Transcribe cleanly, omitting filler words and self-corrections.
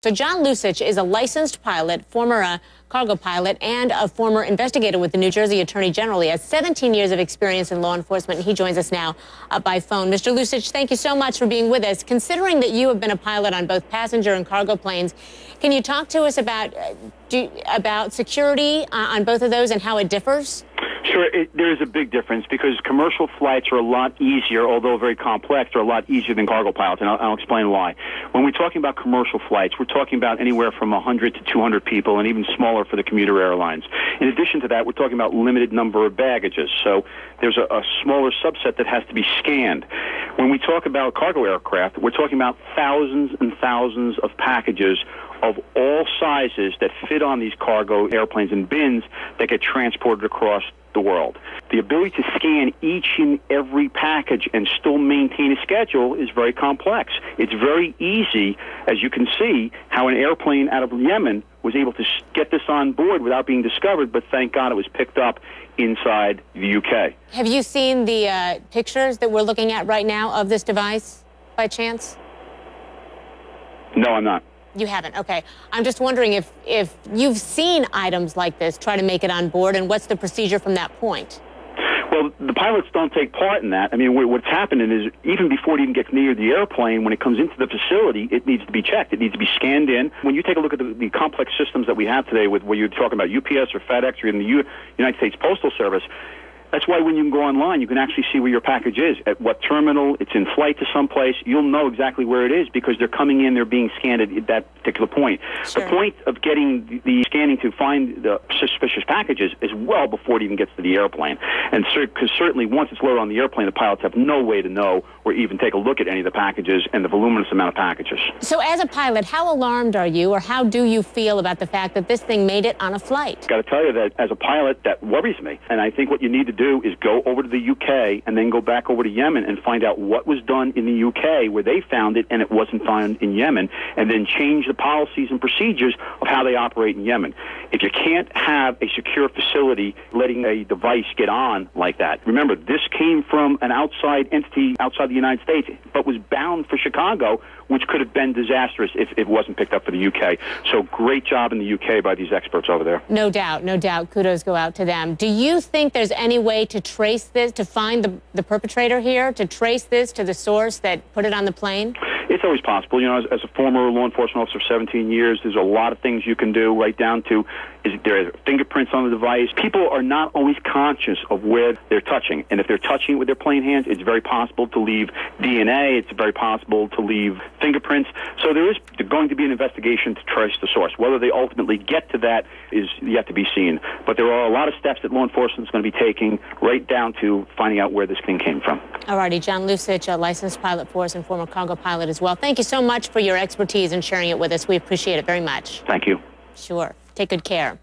So John Lucich is a licensed pilot, former cargo pilot, and a former investigator with the New Jersey Attorney General. He has 17 years of experience in law enforcement, and he joins us now by phone. Mr. Lucich, thank you so much for being with us. Considering that you have been a pilot on both passenger and cargo planes, can you talk to us about security on both of those and how it differs? Sure, there is a big difference because commercial flights are a lot easier, although very complex, they're a lot easier than cargo pilots, and I'll explain why. When we're talking about commercial flights, we're talking about anywhere from 100 to 200 people, and even smaller for the commuter airlines. In addition to that, we're talking about limited number of baggages, so there's a smaller subset that has to be scanned. When we talk about cargo aircraft, we're talking about thousands and thousands of packages of all sizes that fit on these cargo airplanes and bins that get transported across the world. The ability to scan each and every package and still maintain a schedule is very complex. It's very easy, as you can see, how an airplane out of Yemen was able to get this on board without being discovered, but thank God it was picked up inside the UK. Have you seen the pictures that we're looking at right now of this device, by chance? No, I'm not. You haven't? Okay. I'm just wondering if you've seen items like this try to make it on board, and what's the procedure from that point? Well, the pilots don't take part in that. I mean, what's happening is even before it even gets near the airplane, when it comes into the facility, it needs to be checked. It needs to be scanned in. When you take a look at the complex systems that we have today, with where you're talking about UPS or FedEx or even the United States Postal Service, that's why when you can go online, you can actually see where your package is, at what terminal, it's in flight to someplace. You'll know exactly where it is because they're coming in, they're being scanned at that particular point. Sure. The point of getting the scanning to find the suspicious packages is well before it even gets to the airplane. And because certainly once it's loaded on the airplane, the pilots have no way to know or even take a look at any of the packages and the voluminous amount of packages. So as a pilot, how alarmed are you, or how do you feel about the fact that this thing made it on a flight? I've got to tell you that as a pilot, that worries me. And I think what you need to do is go over to the UK and then go back over to Yemen and find out what was done in the UK where they found it and it wasn't found in Yemen, and then change the policies and procedures of how they operate in Yemen. If you can't have a secure facility letting a device get on like that, remember, this came from an outside entity outside the United States, but was bound for Chicago, which could have been disastrous if it wasn't picked up for the UK. So great job in the UK by these experts over there. No doubt, no doubt. Kudos go out to them. Do you think there's any way to trace this, to find the perpetrator here, to trace this to the source that put it on the plane? It's always possible. You know, as a former law enforcement officer of 17 years, there's a lot of things you can do, right down to is there fingerprints on the device. People are not always conscious of where they're touching. And if they're touching it with their plain hands, it's very possible to leave DNA. It's very possible to leave fingerprints. So there is going to be an investigation to trace the source. Whether they ultimately get to that is yet to be seen. But there are a lot of steps that law enforcement is going to be taking, right down to finding out where this thing came from. All righty. John Lucich, a licensed pilot for us and former cargo pilot as well. Thank you so much for your expertise and sharing it with us. We appreciate it very much. Thank you. Sure. Take good care.